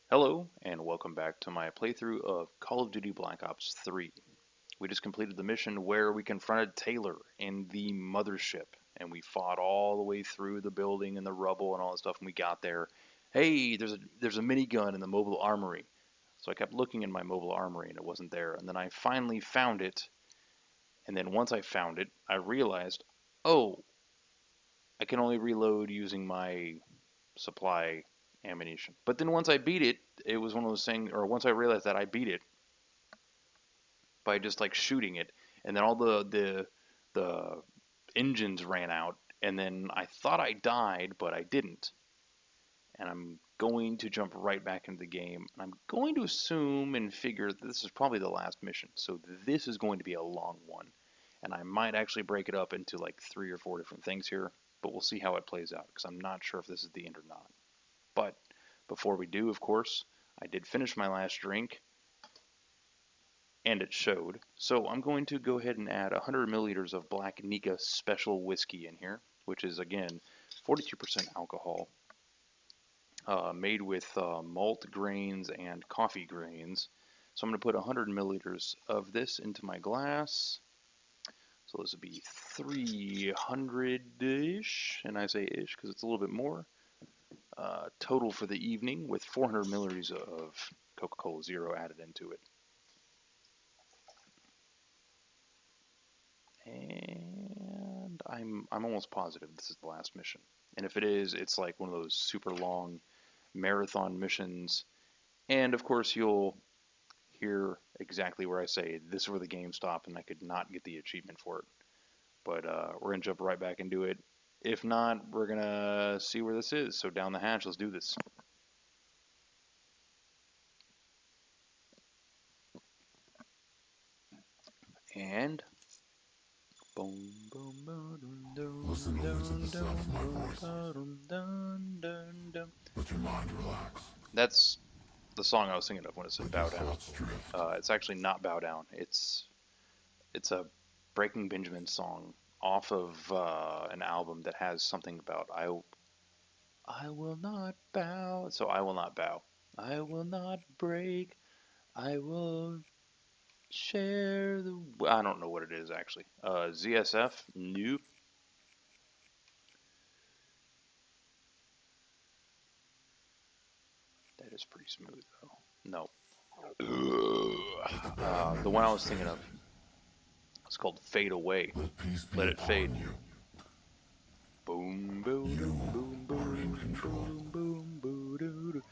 Hello, and welcome back to my playthrough of Call of Duty Black Ops 3. We just completed the mission where we confronted Taylor in the mothership, and we fought all the way through the building and the rubble and all that stuff, and we got there. Hey, there's a minigun in the mobile armory. So I kept looking in my mobile armory, and it wasn't there. And then I finally found it, and then once I found it, I realized, oh, I can only reload using my supply ammunition. But then once I beat it, it was one of those things, or once I realized that I beat it by just like shooting it, and then all the engines ran out, and then I thought I died, but I didn't. And I'm going to jump right back into the game, and I'm going to assume and figure this is probably the last mission, so this is going to be a long one, and I might actually break it up into like 3 or 4 different things here, but we'll see how it plays out, because I'm not sure if this is the end or not. But before we do, of course, I did finish my last drink, and it showed. So I'm going to go ahead and add 100 milliliters of black Nikka Special whiskey in here, which is, again, 42% alcohol, made with malt grains and coffee grains. So I'm going to put 100 milliliters of this into my glass. So this would be 300-ish, and I say ish because it's a little bit more. Total for the evening with 400 milliliters of Coca-Cola Zero added into it. And I'm almost positive this is the last mission. And if it is, it's like one of those super long marathon missions. And of course, you'll hear exactly where I say this is where the game stopped, and I could not get the achievement for it. But we're gonna jump right back into it. If not, we're gonna see where this is. So down the hatch, let's do this. And boom, boom, Listen only to the sound of my voice. Let your mind relax. that's the song I was thinking of when it said Let bow your down. thoughts drift. It's actually not bow down. It's a Breaking Benjamin song off of an album that has something about I will not bow. So I will not bow. I will not break. I will share the. I don't know what it is actually. ZSF. Nope. That is pretty smooth though. No. The one I was thinking of. It's called Fade Away. Let peace be Let it fade. upon you. Boom, boom, You boom, are in boom, control. boom, boom, boom, doo,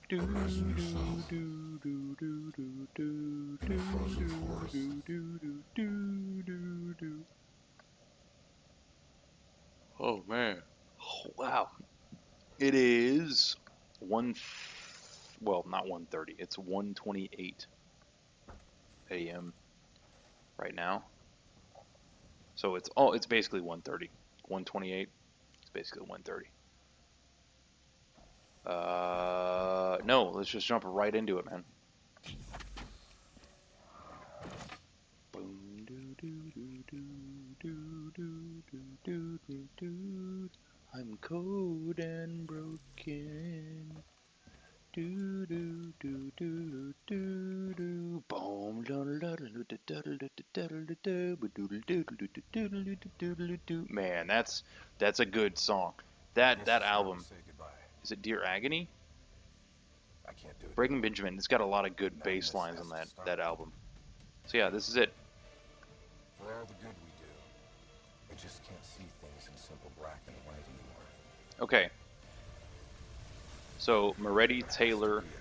do Imagine do yourself do do do do do in a do frozen do forest. do do do do do do. Oh man! Wow! It is well, not 1:30. It's 1:28 a.m. right now. So it's basically 1:30. 1:28. It's basically 1:30. No, let's just jump right into it, man. Boom, doo, doo, doo, doo, doo, doo, doo, doo, doo, doo. I'm cold and broken. Do do do do do do. Boom. Man, that's a good song. I That guess that it's time to album, say goodbye. is it Dear Agony? I can't do it Breaking anymore. Benjamin. It's got a lot of good None of bass this lines on has to that start now. album. So yeah, this is it. For all the good we do, we just can't see things in simple black and white anymore. Okay. So Moretti, There has to Taylor, be another way.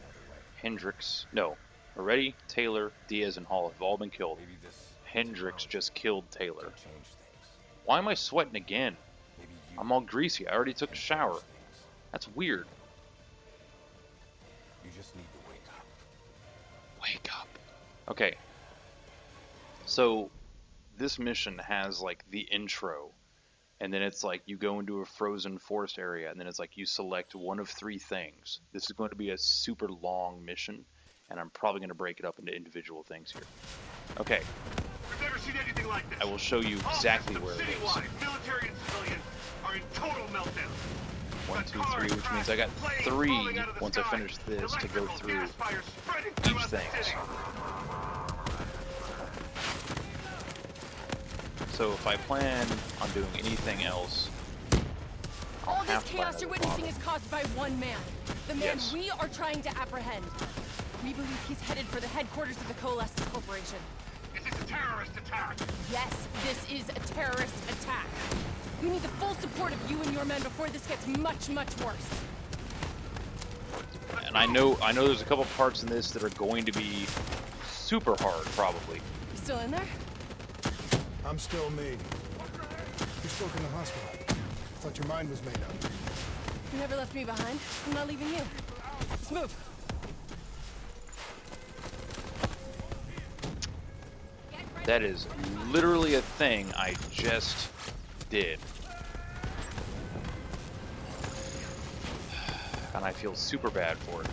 Hendricks. No, Moretti, Taylor, Diaz, and Hall have all been killed. Maybe this Hendricks technology just killed can Taylor. change things. Why am I sweating again? Maybe you I'm all greasy. I already took a can shower. change things. That's weird. You just need to wake up. Wake up. Okay. So this mission has like the intro, and then it's like you go into a frozen forest area, and then it's like you select one of 3 things. This is going to be a super long mission, and I'm probably going to break it up into individual things here. Okay. We've never seen anything like this. I will show you All exactly systems where it is. citywide, military and civilian, are in total meltdown. 1, 2, 3, which means I got 3 once I finish this to go through each thing. So if I plan on doing anything else, all this chaos you're witnessing is caused by one man. The man we are trying to apprehend. We believe he's headed for the headquarters of the Coalescence Corporation. Is this a terrorist attack? Yes, this is a terrorist attack. We need the full support of you and your men before this gets much, much worse. And I know there's a couple parts in this that are going to be super hard, probably. You still in there? I'm still me. You spoke in the hospital. I thought your mind was made up. You never left me behind. I'm not leaving you. Let's move. That is literally a thing I just did. And I feel super bad for it.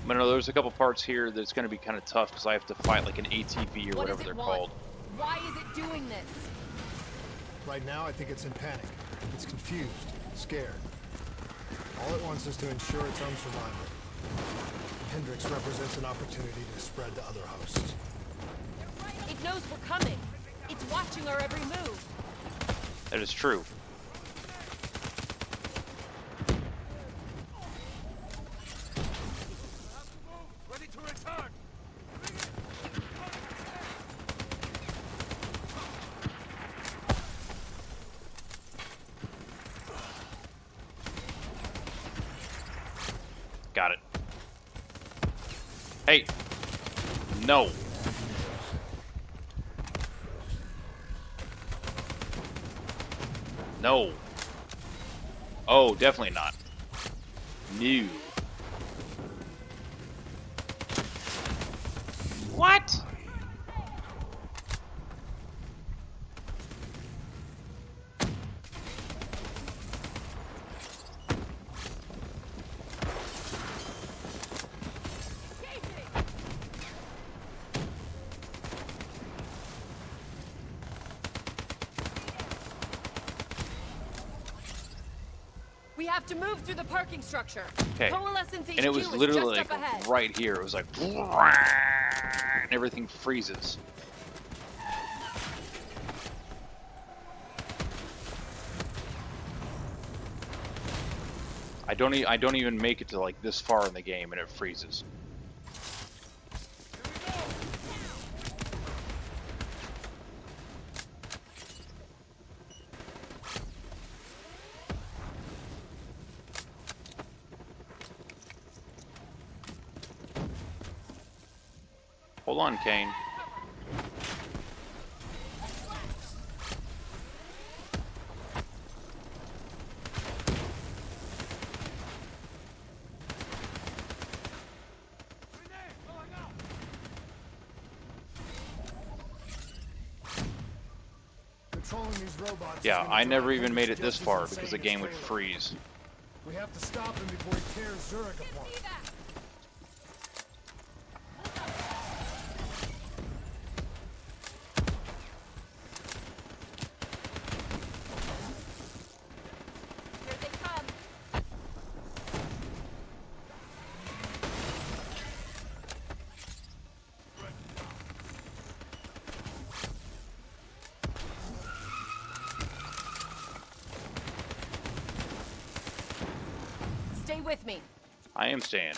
But no, there's a couple parts here that's going to be kind of tough because I have to fight like an ATV or whatever they're called. Why is it doing this? Right now, I think it's in panic. It's confused, scared. All it wants is to ensure its own survival. Hendrix represents an opportunity to spread to other hosts. It knows we're coming. It's watching our every move. That is true. Ready to return. Got it. Hey. No. No. Oh, definitely not. New. What? We have to move through the parking structure. Okay. Coalescence HQ And it was is literally just up like ahead. right here. It was like, and everything freezes. I don't even make it to like this far in the game and it freezes. Hold on, Kane. Controlling these robots. Yeah, I never even made it this far because the game would freeze. We have to stop him before he tears Zurich apart. Here they come. Stay with me. I am staying.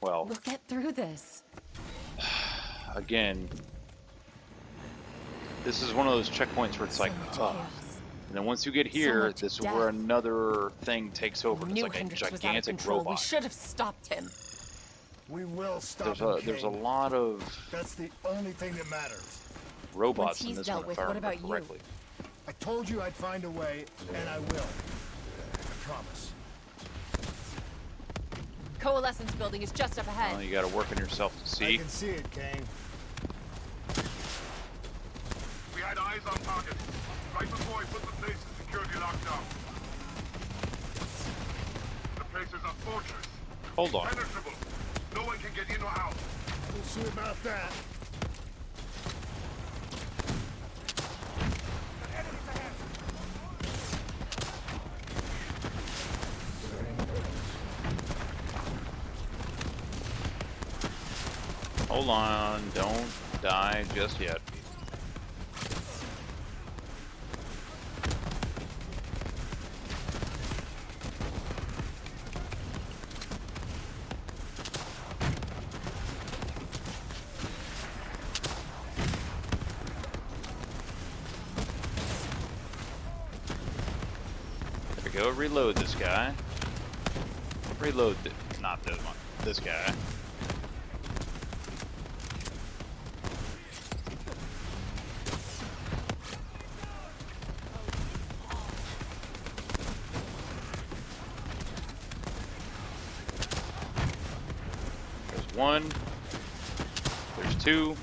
Well, We'll get through this. again, this is one of those checkpoints where it's like, much ugh. chaos. And then once you get here, much this is death. where another thing takes over. It's Knew like a Hendrix was out of gigantic control. We robot. should have stopped him. We will stop him, There's a Kane. lot of That's the only thing that matters. robots Once in he's this dealt one, with, if I what remember about you? correctly. I told you I'd find a way, and I will. I promise. Coalescence building is just up ahead. Well, you got to work on yourself to I see. can see it, Kane. We had eyes on target. Right before I put the place in security lockdown. The place is a fortress. Hold on. Impenetrable. No one can get in or out. We'll see about that. Hold on, don't die just yet. There we go, reload this guy. Reload, not this one, this guy. There's one. There's two.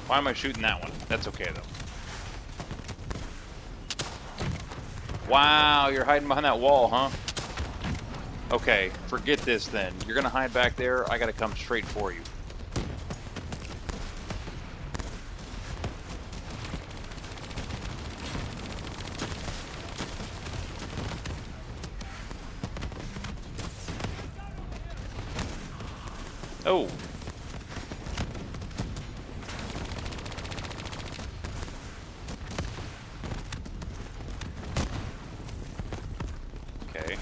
Why am I shooting that one? That's okay though. Wow, you're hiding behind that wall, huh? Okay, forget this then. You're gonna hide back there, I gotta come straight for you. Oh. Okay.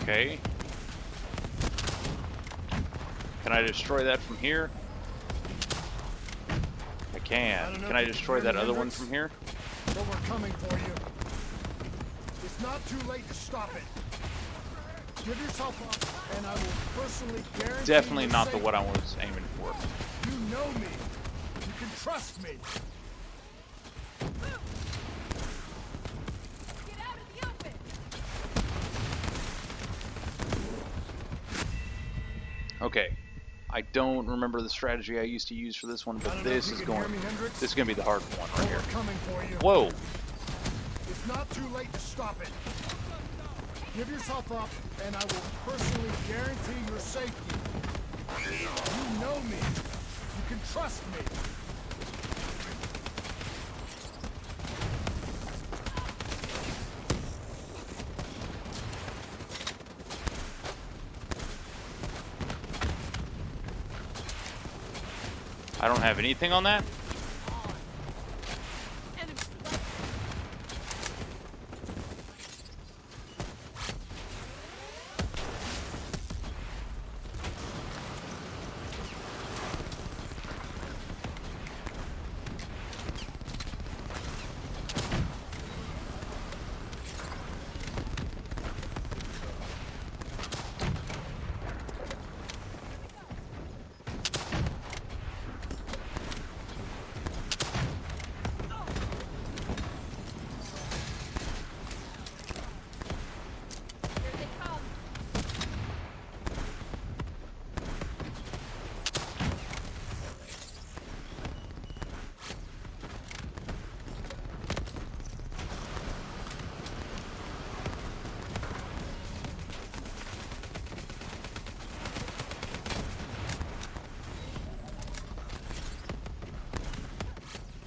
Okay. Can I destroy that from here? I can. Can I destroy that other one from here? But we're coming for you. It's not too late to stop it. Give yourself up, and I will personally guarantee Definitely your not the safety. what I was aiming for. You know me. You can trust me. Get out of the open! Okay. I don't remember the strategy I used to use for this one, I but don't know this if is you can hear going. me, Hendricks. This is gonna be the hard one But right here. we're coming for you. Whoa! It's not too late to stop it. Give yourself up, and I will personally guarantee your safety. You know me. You can trust me. I don't have anything on that. Enemy. Here they come.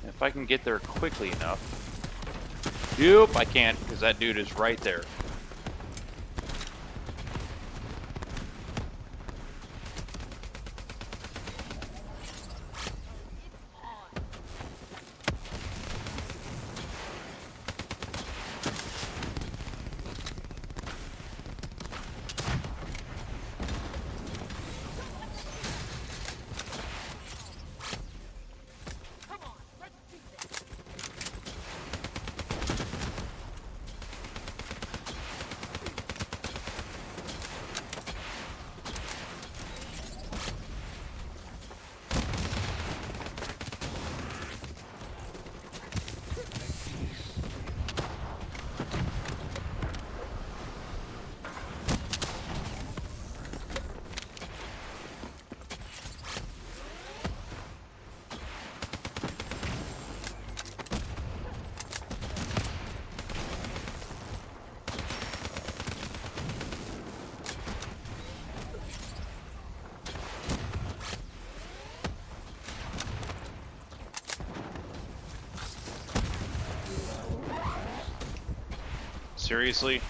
If I can get there quickly enough. Nope, I can't because that dude is right there. Seriously?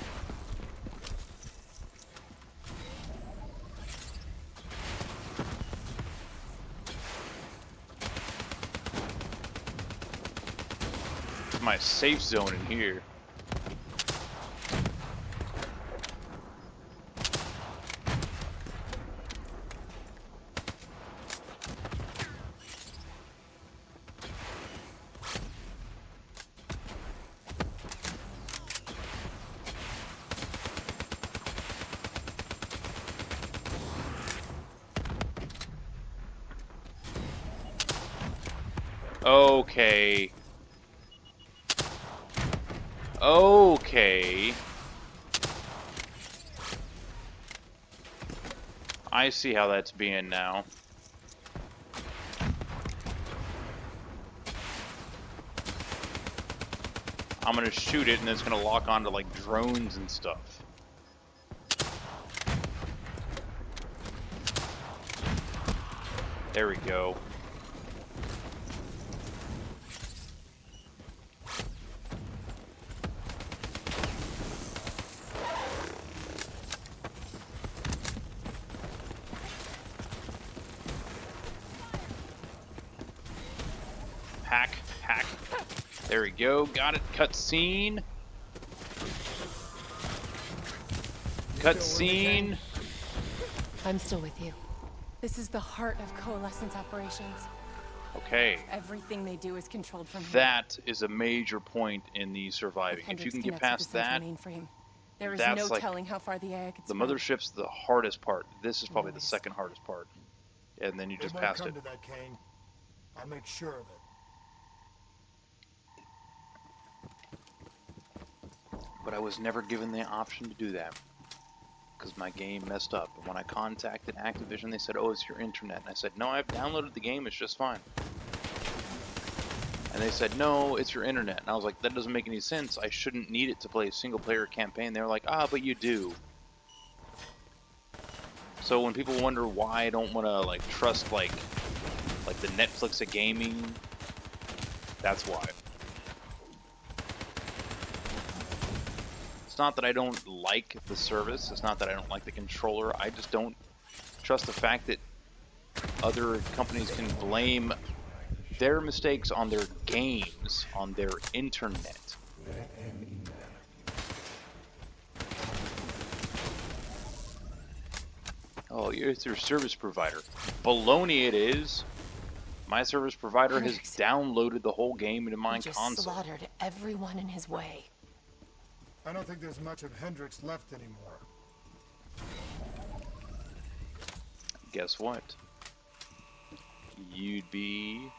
It's my safe zone in here. Okay. Okay. I see how that's being now. I'm gonna shoot it and it's gonna lock onto like drones and stuff. There we go. Hack, hack. There we go. Got it. Cutscene. Cutscene. I'm still with you. This is the heart of Coalescence operations. Okay. Everything they do is controlled from here. That is a major point in the surviving. If you can get past that, there is that's no like telling how far the AI could the spread. mothership's the hardest part. This is probably the second hardest part. And then you just passed it. To that, Kane. I'll make sure of it. But I was never given the option to do that because my game messed up. And when I contacted Activision, they said, "Oh, it's your internet." And I said, "No, I've downloaded the game. It's just fine." And they said, "No, it's your internet." And I was like, "That doesn't make any sense. I shouldn't need it to play a single-player campaign." They were like, "Ah, but you do." So when people wonder why I don't want to like trust like the Netflix of gaming, that's why. It's not that I don't like the service. It's not that I don't like the controller. I just don't trust the fact that other companies can blame their mistakes on their games, on their internet. Oh, it's their service provider. Baloney it is. My service provider has downloaded the whole game into my console. Slaughtered everyone in his way. I don't think there's much of Hendrix left anymore. Guess what? You'd be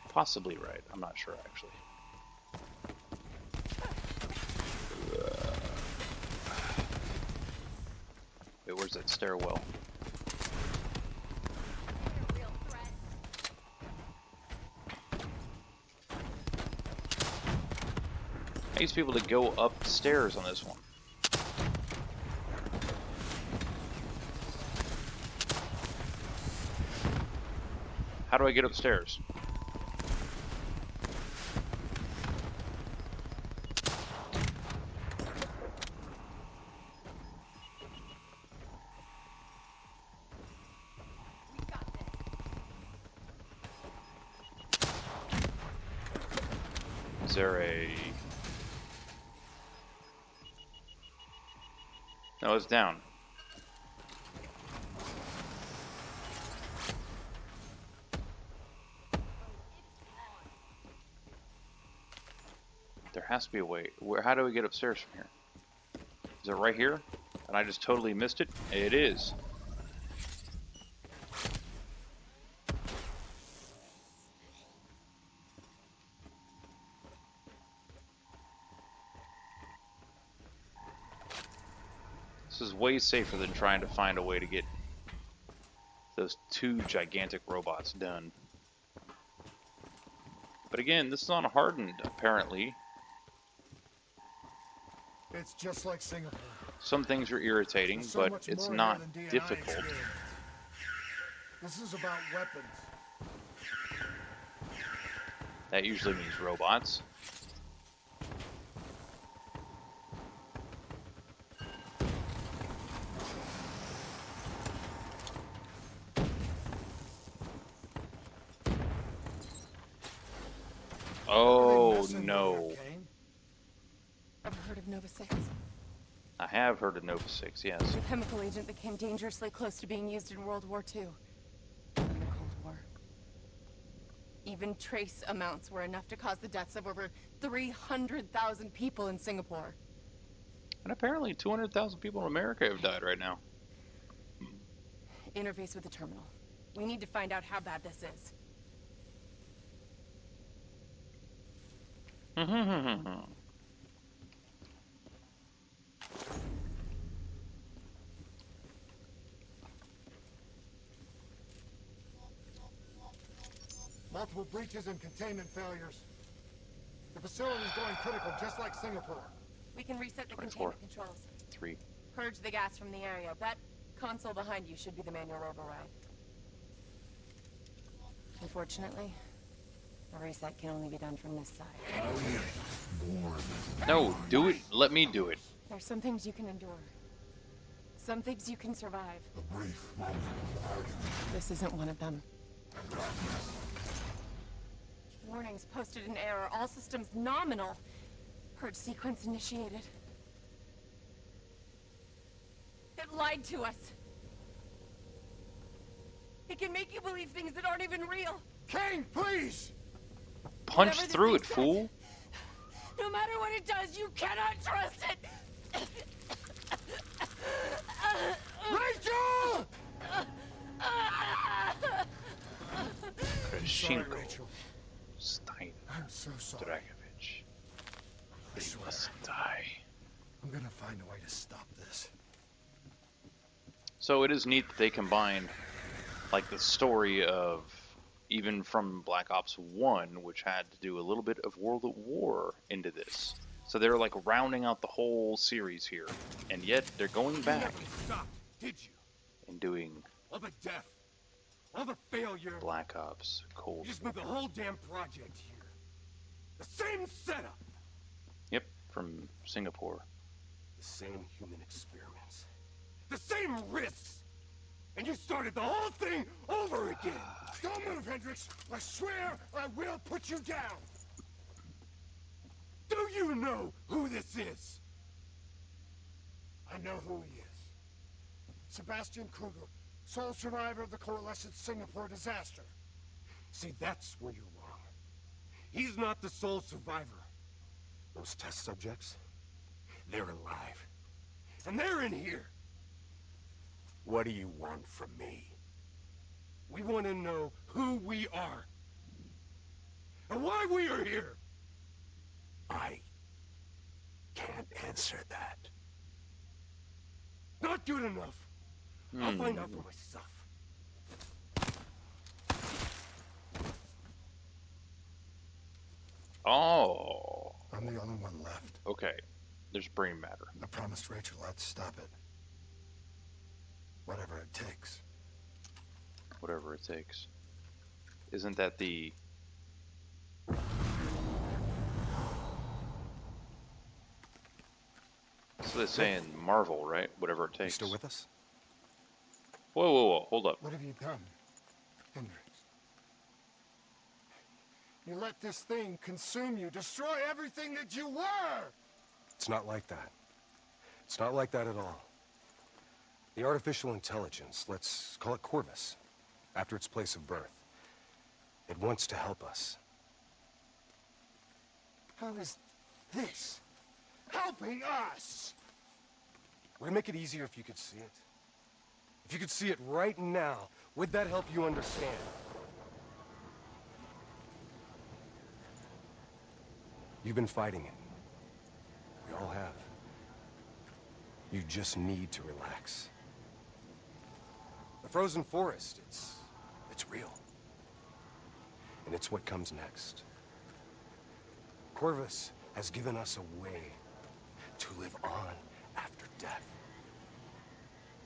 possibly right. I'm not sure, actually. Wait, where's that stairwell? I used to be able to go upstairs on this one. How do I get upstairs? Is there a... No, it's down. There has to be a way. How do we get upstairs from here? Is it right here? And I just totally missed it? It is. This is way safer than trying to find a way to get those two gigantic robots done. But again, this is not hardened, apparently. It's just like Singapore. Some things are irritating, So but much it's more not here than DNI difficult. experience. This is about weapons. That usually means robots. Oh no. Ever heard of Nova 6? I have heard of Nova 6, yes. The chemical agent that came dangerously close to being used in World War II. And the Cold War. Even trace amounts were enough to cause the deaths of over 300,000 people in Singapore. And apparently 200,000 people in America have died right now. Interface with the terminal. We need to find out how bad this is. Multiple breaches and containment failures. The facility is going critical, just like Singapore. We can reset the 24. containment controls. 3. Purge the gas from the area. That console behind you should be the manual override. Unfortunately, a reset can only be done from this side. No, do it. Let me do it. There's some things you can endure. Some things you can survive. A brief moment of agony. This isn't one of them. Warnings posted in error. All systems nominal. Purge sequence initiated. It lied to us. It can make you believe things that aren't even real. Kane, please! Punch Whatever this through thing it, says, fool. No matter what it does, you cannot trust it. Rachel! Krashenko. Rachel. Stein. I'm so sorry. Dragovich. I They swear, must die. I'm gonna find a way to stop this. So it is neat that they combine, like, the story of, even from Black Ops 1, which had to do a little bit of World at War into this. So they're, like, rounding out the whole series here. And yet, they're going back Stop, did you? and doing All the death, all the failure. Black Ops Cold You just moved the whole damn project here. The same setup. Yep, from Singapore. The same human experiments. The same risks. And you started the whole thing over again. Don't move, Hendricks! I swear I will put you down! Do you know who this is? I know who he is. Sebastian Kruger, sole survivor of the Coalescence Singapore disaster. See, that's where you're wrong. He's not the sole survivor. Those test subjects, they're alive. And they're in here. What do you want from me? We want to know who we are. And why we are here. I can't answer that. Not good enough. I'll find out for myself. Oh, I'm the only one left. okay. There's brain matter. I promised Rachel I'd stop it. Whatever it takes. Whatever it takes. Isn't that the... So they say in Marvel, right? Whatever it You takes. still with us? Whoa, whoa, whoa. Hold up. What have you done, Hendricks? You let this thing consume you, destroy everything that you were! It's not like that. It's not like that at all. The artificial intelligence, let's call it Corvus, after its place of birth. It wants to help us. How is this helping us? Would it make it easier if you could see it? If you could see it right now, would that help you understand? You've been fighting it. We all have. You just need to relax. The frozen forest, it's real. And it's what comes next. Corvus has given us a way to live on after death.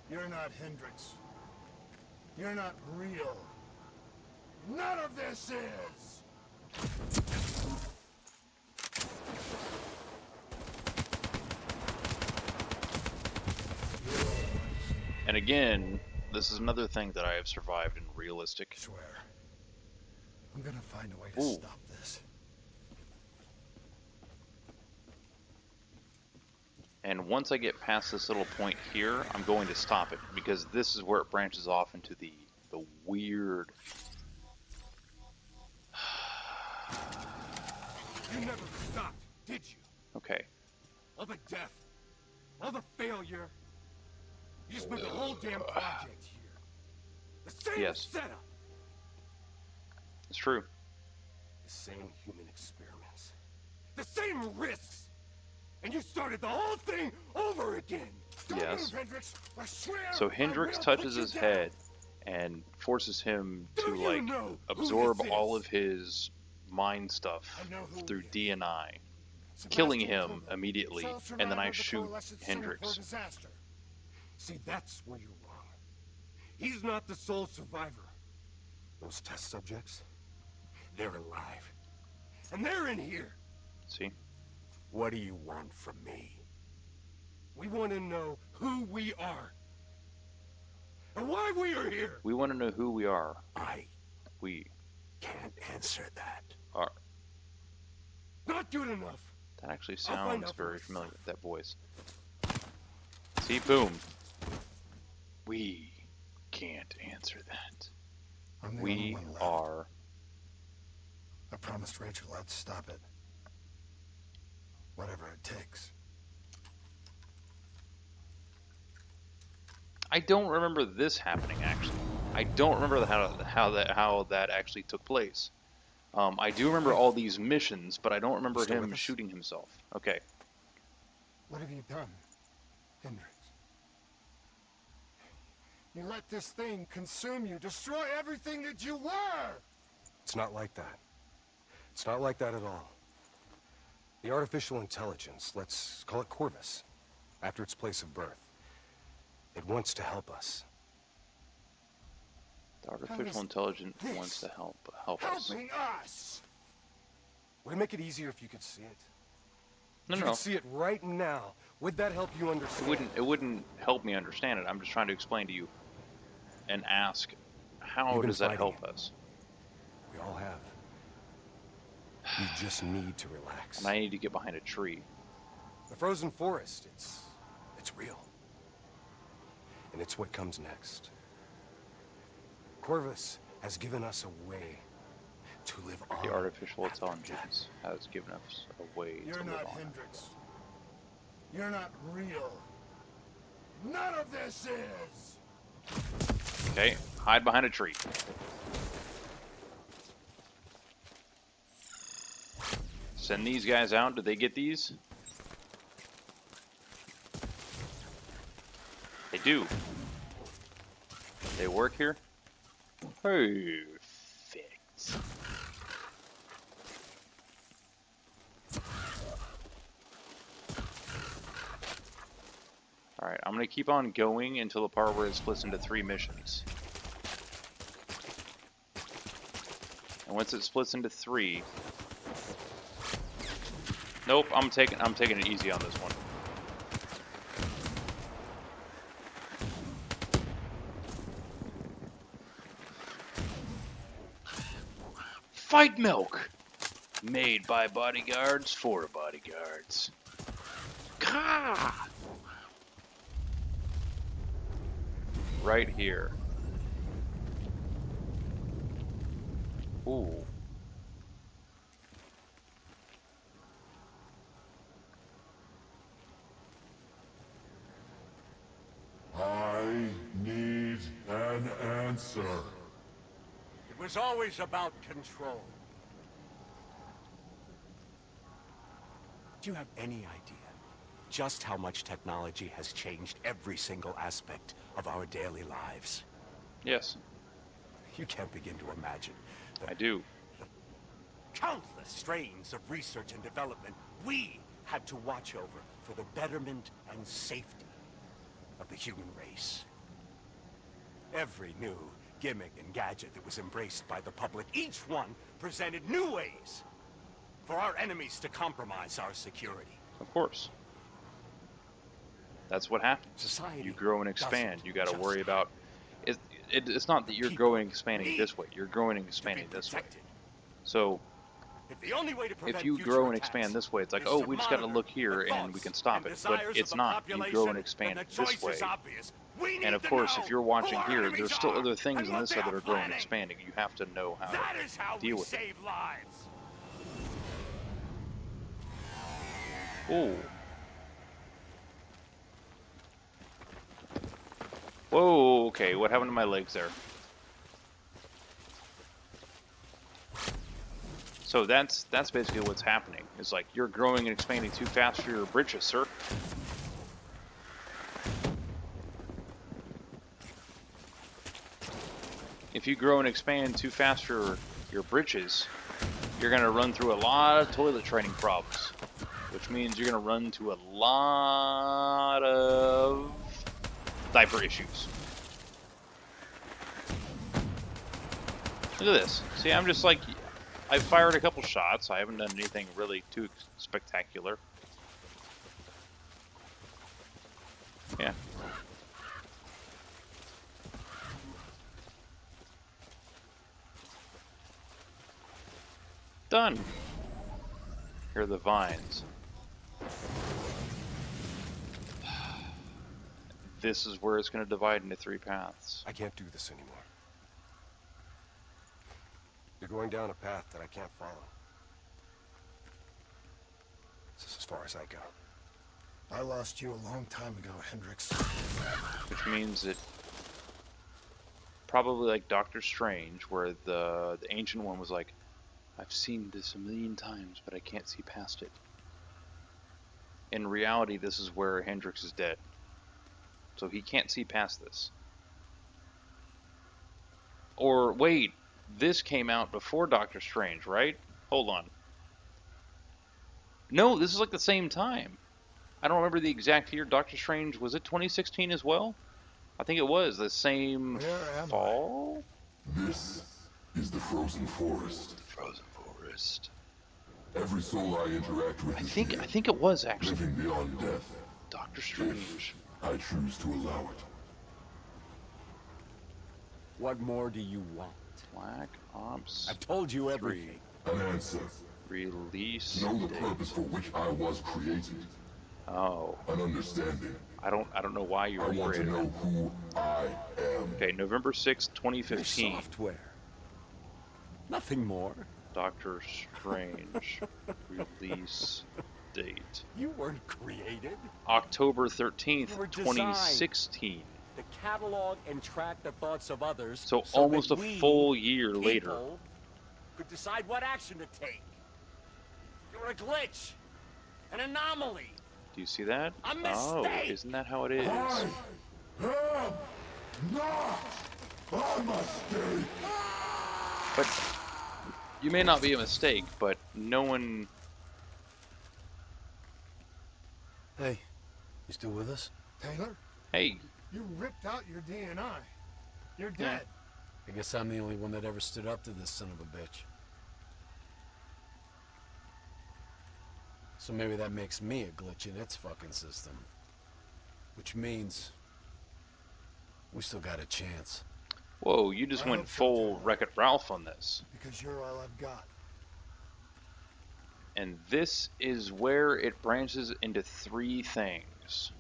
You're not Hendricks. You're not real. None of this is! And again, this is another thing that I have survived in realistic. I swear. I'm gonna find a way to Ooh. stop this. And once I get past this little point here, I'm going to stop it, because this is where it branches off into the weird... You never stopped, did you? Okay. All the death, all the failure. You just moved the whole damn project here. The same Yes. setup. It's true. The same human experiments. The same risks. And you started the whole thing over again. Don't Yes. move, Hendricks. I swear. So I Hendricks will touches put you his down. head and forces him to, Do you like, know who absorb this all is? of his mind stuff I know who through he is. DNI, killing him Sebastian Kruger, immediately, sole and then survivor I of the shoot Coalescence Center for Hendricks. Disaster. See, that's where you're wrong. He's not the sole survivor. Those test subjects, they're alive. And they're in here. See? What do you want from me? We want to know who we are. And why we are here. We want to know who we are. I We can't answer that. are. Not good enough. That actually I'll find sounds out for very myself. familiar, that voice. See? Boom. We can't answer that. I'm the only We one left. are... I promised Rachel I'd stop it. Whatever it takes. I don't remember this happening, actually. I don't remember how that actually took place. I do remember all these missions, but I don't remember Still with him us? shooting himself. Okay. What have you done, Hendricks? You let this thing consume you, destroy everything that you were! It's not like that. It's not like that at all. The artificial intelligence, let's call it Corvus, after its place of birth. It wants to help us. The artificial intelligence wants to help us. Helping us! Would it make it easier if you could see it? No, If you no. could see it right now, would that help you understand? It wouldn't help me understand it. I'm just trying to explain to you and ask, how You've been does that fighting help it. us? We all have. You just need to relax. And I need to get behind a tree. The frozen forest, it's real. And it's what comes next. Corvus has given us a way to live on. The artificial after intelligence has given us a way You're to live not on. Hendricks. You're not real. None of this is! Okay, hide behind a tree. Send these guys out. Did they get these? They do. They work here? Perfect. Alright, I'm going to keep on going until the part where it splits into 3 missions. And once it splits into 3... Nope, I'm taking it easy on this one. Fight milk! Made by bodyguards for bodyguards. Ka! Right here. Ooh. I need an answer. It was always about control. Do you have any idea just how much technology has changed every single aspect of our daily lives? Yes, You can't begin to imagine the I do. countless strains of research and development we had to watch over for the betterment and safety of the human race. Every new gimmick and gadget that was embraced by the public, each one presented new ways for our enemies to compromise our security. Of course. That's what happens. Society You grow and expand. doesn't You got to just worry about... It's not that you're people growing and expanding need this way. You're growing and To be expanding this way. protected. So, If the only way to prevent if you future grow and attacks expand this way, it's like, is oh, to we just got to monitor look here the and we can thoughts stop and it. But desires it's of the not. You grow and population, expand then the this choice way. is obvious. We need And of to course, know if you're who watching our here, enemies there's still are other things and in what this they that are are growing and planning. expanding. You have to know how That to is how deal we with it. save lives. Ooh. Whoa, okay, what happened to my legs there? So that's basically what's happening. It's like you're growing and expanding too fast for your britches, sir. If you grow and expand too fast for your britches, you're going to run through a lot of toilet training problems, which means you're going to run into a lot of diaper issues. Look at this. See, I'm just like, I fired a couple shots. I haven't done anything really too spectacular. Yeah. Done. Here are the vines. This is where it's going to divide into 3 paths. I can't do this anymore. You're going down a path that I can't follow. This is as far as I go. I lost you a long time ago, Hendricks. Which means that probably like Doctor Strange, where the Ancient One was like, I've seen this a million times, but I can't see past it. In reality, this is where Hendricks is dead. So he can't see past this. Or wait, this came out before Doctor Strange, right? Hold on. No, this is like the same time. I don't remember the exact year. Doctor Strange, was it 2016 as well? I think it was the same Where am fall. This is the frozen forest. The frozen forest. Every soul I interact with I is think here, it was actually living beyond death. Doctor Strange. I choose to allow it. What more do you want? Black Ops I've told you 3. everything. An answer. Release Know the date. purpose for which I was created. Oh, An understanding. I don't know why you I were want to created. know who I am. Okay, November 6th, Your 2015. software. Nothing more. Doctor Strange release date. You weren't created. October 13th, You were designed. 2016. To catalog and track the thoughts of others. So almost that a we, full year later. people, could decide what action to take. You're a glitch. An anomaly. Do you see that? A Oh, mistake. isn't that how it is? I am not a mistake. But you may not be a mistake, but no one... Hey, you still with us? Taylor, Hey, you ripped out your DNI. You're dead. I guess I'm the only one that ever stood up to this son of a bitch. So maybe that makes me a glitch in its fucking system. Which means we still got a chance. whoa, you just I went hope so, full Taylor. Wreck-It Ralph on this. Because you're all I've got. And this is where it branches into 3 things.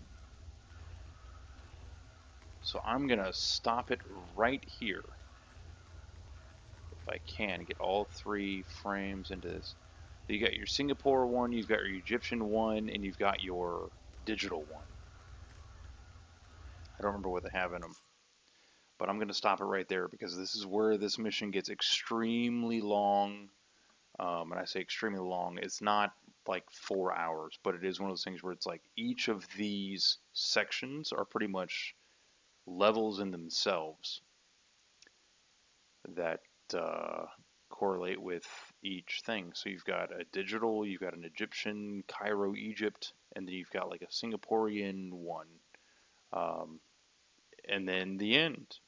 So I'm gonna stop it right here. If I can, get all 3 frames into this. You got your Singapore one, you've got your Egyptian one, and you've got your digital one. I don't remember what they have in them. But I'm gonna stop it right there because this is where this mission gets extremely long. And I say extremely long, it's not like 4 hours, but it is one of those things where it's like each of these sections are pretty much levels in themselves that correlate with each thing. So you've got a digital, you've got an Egyptian, Cairo, Egypt, and then you've got like a Singaporean one. And then the end.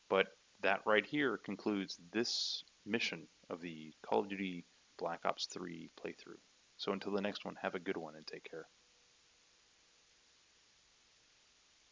But that right here concludes this mission of the Call of Duty Black Ops 3 playthrough. So until the next one, have a good one and take care.